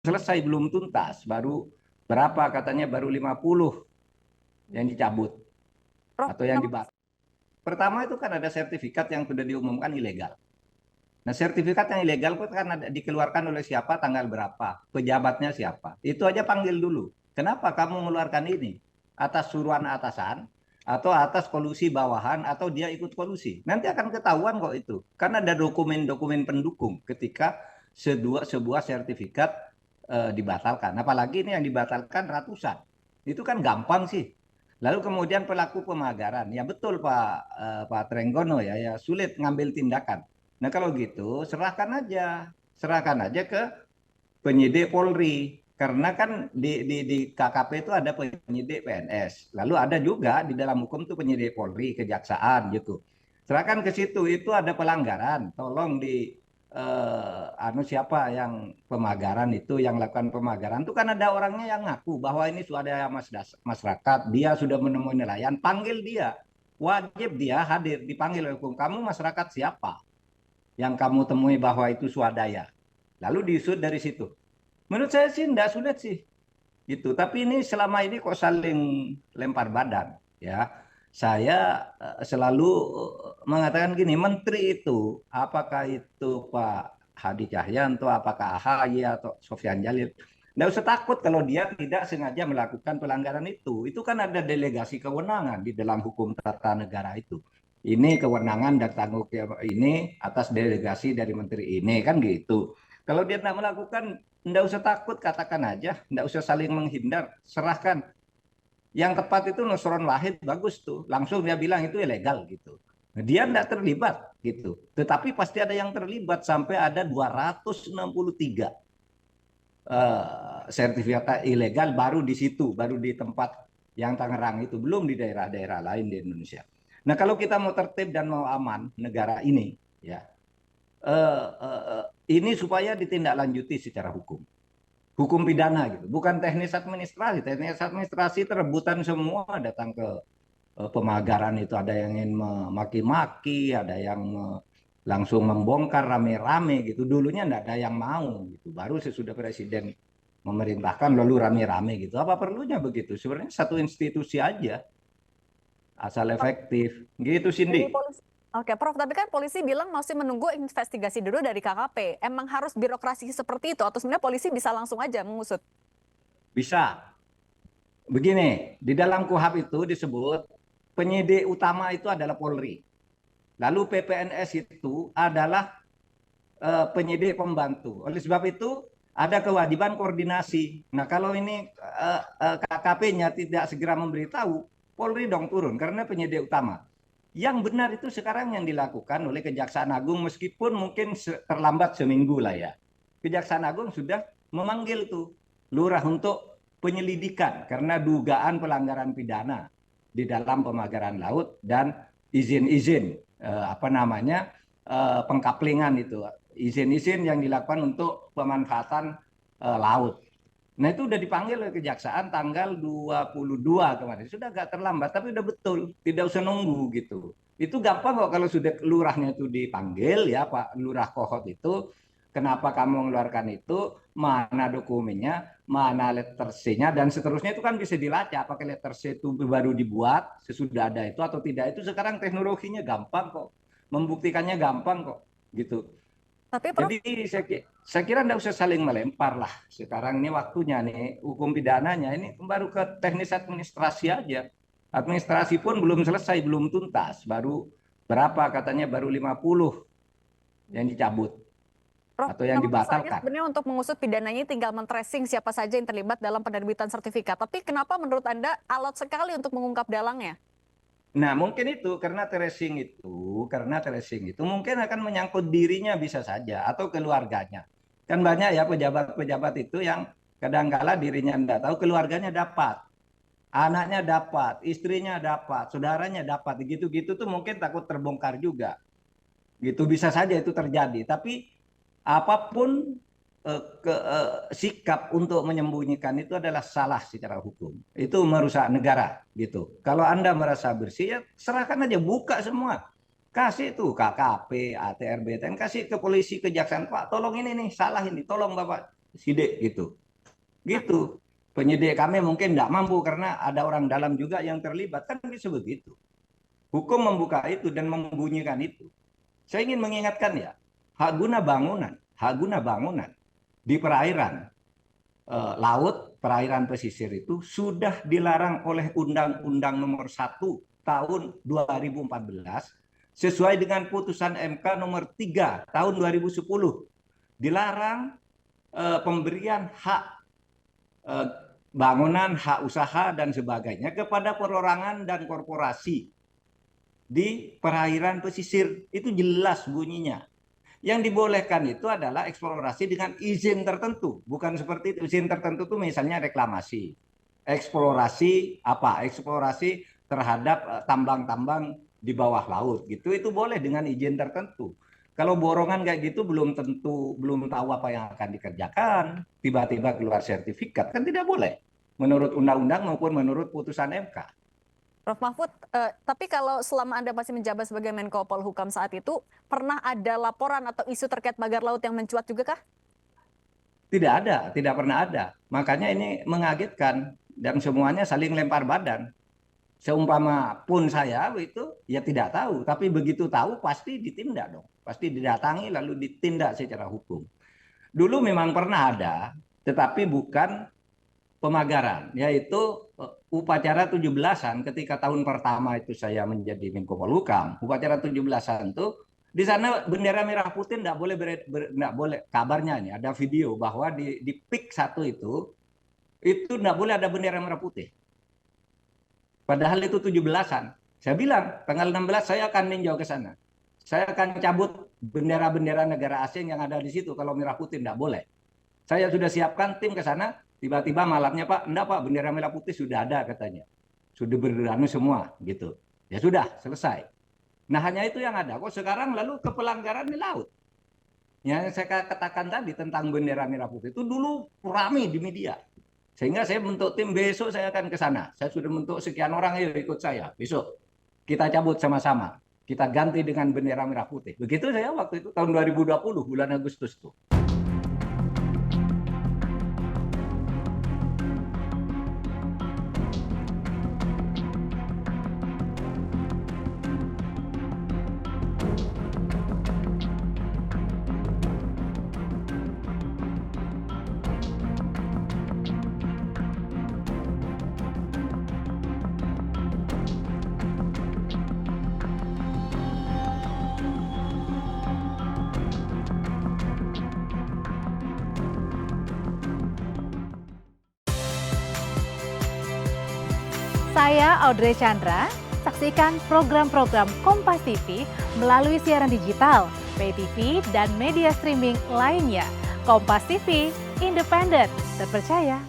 selesai belum tuntas, baru berapa katanya baru 50 yang dicabut Prof, atau yang dibatal. Pertama itu kan ada sertifikat yang sudah diumumkan ilegal. Nah, sertifikat yang ilegal itu kan dikeluarkan oleh siapa, tanggal berapa, pejabatnya siapa. Itu aja panggil dulu. Kenapa kamu mengeluarkan ini? Atas suruhan atasan, atau atas kolusi bawahan, atau dia ikut kolusi. Nanti akan ketahuan kok itu. Karena ada dokumen-dokumen pendukung ketika sebuah sertifikat dibatalkan. Apalagi ini yang dibatalkan ratusan. Itu kan gampang sih. Lalu kemudian pelaku pemagaran, ya betul Pak Trenggono ya sulit ngambil tindakan. Nah kalau gitu serahkan aja ke penyidik Polri. Karena kan di KKP itu ada penyidik PNS. Lalu ada juga di dalam hukum itu penyidik Polri, kejaksaan gitu. Serahkan ke situ, itu ada pelanggaran. Tolong siapa yang pemagaran itu, yang lakukan pemagaran itu kan ada orangnya yang ngaku bahwa ini sudah masyarakat, dia sudah menemui nelayan, panggil dia. Wajib dia hadir, dipanggil oleh hukum. Kamu masyarakat siapa yang kamu temui bahwa itu swadaya? Lalu diusut dari situ. Menurut saya sih tidak sulit sih gitu. Tapi ini selama ini kok saling lempar badan ya. Saya selalu mengatakan gini, menteri itu apakah itu Pak Hadi Cahyanto, apakah AHY atau Sofyan Jalil, tidak usah takut kalau dia tidak sengaja melakukan pelanggaran itu. Itu kan ada delegasi kewenangan di dalam hukum tata negara itu. Ini kewenangan dan tanggung jawab ini atas delegasi dari menteri ini kan gitu. Kalau dia tidak melakukan, tidak usah takut, katakan aja, tidak usah saling menghindar, serahkan. Yang tepat itu Nusron Wahid, bagus tuh, langsung dia bilang itu ilegal gitu. Dia tidak terlibat gitu, tetapi pasti ada yang terlibat sampai ada 263 sertifikat ilegal baru di situ, baru di tempat yang Tangerang itu, belum di daerah-daerah lain di Indonesia. Nah kalau kita mau tertib dan mau aman negara ini, ya ini supaya ditindaklanjuti secara hukum pidana gitu, bukan teknis administrasi. Teknis administrasi terebutan semua datang ke pemagaran itu, ada yang ingin memaki-maki, ada yang langsung membongkar rame-rame gitu. Dulunya enggak ada yang mau gitu, baru sesudah presiden memerintahkan lalu rame-rame gitu. Apa perlunya begitu? Sebenarnya satu institusi aja asal efektif gitu, dari Cindy. polisi. Oke, Prof, tapi kan polisi bilang masih menunggu investigasi dulu dari KKP. Emang harus birokrasi seperti itu atau sebenarnya polisi bisa langsung aja mengusut? Bisa begini, di dalam KUHP itu disebut penyidik utama itu adalah Polri. Lalu PPNS itu adalah penyidik pembantu. Oleh sebab itu ada kewajiban koordinasi. Nah kalau ini KKP-nya tidak segera memberitahu, Polri dong turun karena penyidik utama. Yang benar itu sekarang yang dilakukan oleh Kejaksaan Agung, meskipun mungkin terlambat seminggu lah ya. Kejaksaan Agung sudah memanggil tuh lurah untuk penyelidikan karena dugaan pelanggaran pidana di dalam pemagaran laut dan izin-izin pengkaplingan itu, izin-izin yang dilakukan untuk pemanfaatan laut. Nah itu udah dipanggil oleh Kejaksaan tanggal 22 kemarin. Sudah agak terlambat, tapi udah betul. Tidak usah nunggu gitu. Itu gampang kok kalau sudah lurahnya itu dipanggil ya Pak Lurah Kohot itu. Kenapa kamu mengeluarkan itu, mana dokumennya, mana letter C-nya, dan seterusnya itu kan bisa dilacak. Apakah letter C itu baru dibuat, sesudah ada itu atau tidak. Itu sekarang teknologinya gampang kok. Membuktikannya gampang kok gitu. Tapi Prof, Jadi saya kira tidak usah saling melempar lah. Sekarang ini waktunya nih hukum pidananya ini baru ke teknis administrasi aja. Administrasi pun belum selesai, belum tuntas. Baru berapa katanya baru 50 yang dicabut Prof, atau yang kalau misalnya dibatalkan. sebenarnya untuk mengusut pidananya tinggal men-tracing siapa saja yang terlibat dalam penerbitan sertifikat. Tapi kenapa menurut Anda alot sekali untuk mengungkap dalangnya? Nah, mungkin itu karena tracing itu mungkin akan menyangkut dirinya bisa saja atau keluarganya. Kan banyak ya pejabat-pejabat itu yang kadang-kala dirinya tidak tahu, keluarganya dapat, anaknya dapat, istrinya dapat, saudaranya dapat, gitu-gitu tuh mungkin takut terbongkar juga. Gitu bisa saja itu terjadi. Tapi apapun sikap untuk menyembunyikan itu adalah salah secara hukum. Itu merusak negara gitu. Kalau Anda merasa bersih ya serahkan aja, buka semua. Kasih tuh KKP, ATR, BTN, kasih ke polisi, kejaksaan, Pak, tolong ini nih, salah ini, tolong Bapak sidik gitu. Gitu. Penyidik kami mungkin tidak mampu karena ada orang dalam juga yang terlibat, kan bisa begitu. Hukum membuka itu dan membunyikan itu. Saya ingin mengingatkan ya, hak guna bangunan di perairan laut, perairan pesisir itu sudah dilarang oleh Undang-Undang Nomor 1 Tahun 2014 sesuai dengan putusan MK Nomor 3 Tahun 2010. Dilarang pemberian hak bangunan, hak usaha dan sebagainya kepada perorangan dan korporasi di perairan pesisir. Itu jelas bunyinya. Yang dibolehkan itu adalah eksplorasi dengan izin tertentu, bukan seperti itu. Izin tertentu itu misalnya reklamasi, eksplorasi apa? Eksplorasi terhadap tambang-tambang di bawah laut gitu. Itu boleh dengan izin tertentu. Kalau borongan kayak gitu belum tahu apa yang akan dikerjakan, tiba-tiba keluar sertifikat, kan tidak boleh menurut undang-undang maupun menurut putusan MK. Prof. Mahfud, tapi kalau selama Anda masih menjabat sebagai Menko Polhukam saat itu, pernah ada laporan atau isu terkait pagar laut yang mencuat juga kah? Tidak pernah ada. Makanya ini mengagetkan dan semuanya saling lempar badan. Seumpama pun saya itu ya tidak tahu, tapi begitu tahu pasti ditindak dong. Pasti didatangi lalu ditindak secara hukum. Dulu memang pernah ada, tetapi bukan pemagaran, yaitu upacara 17-an ketika tahun pertama itu saya menjadi Menko Polhukam. Upacara 17-an itu di sana bendera merah putih tidak boleh, kabarnya nih ada video bahwa di PIK 1 itu tidak boleh ada bendera merah putih. Padahal itu 17-an. Saya bilang tanggal 16 saya akan meninjau ke sana. Saya akan cabut bendera-bendera negara asing yang ada di situ kalau merah putih tidak boleh. Saya sudah siapkan tim ke sana. Tiba-tiba malamnya Pak, enggak Pak, bendera merah putih sudah ada katanya. Sudah beranu semua gitu. Ya sudah, selesai. Nah hanya itu yang ada. Kok sekarang lalu ke pelanggaran di laut. Yang saya katakan tadi tentang bendera merah putih itu dulu ramai di media. Sehingga saya bentuk tim, besok saya akan ke sana. Saya sudah bentuk sekian orang, ayo ikut saya. Besok kita cabut sama-sama. Kita ganti dengan bendera merah putih. Begitu saya waktu itu tahun 2020 bulan Agustus tuh. Saya Audrey Chandra, saksikan program-program Kompas TV melalui siaran digital, pay TV, dan media streaming lainnya. Kompas TV, independen, terpercaya.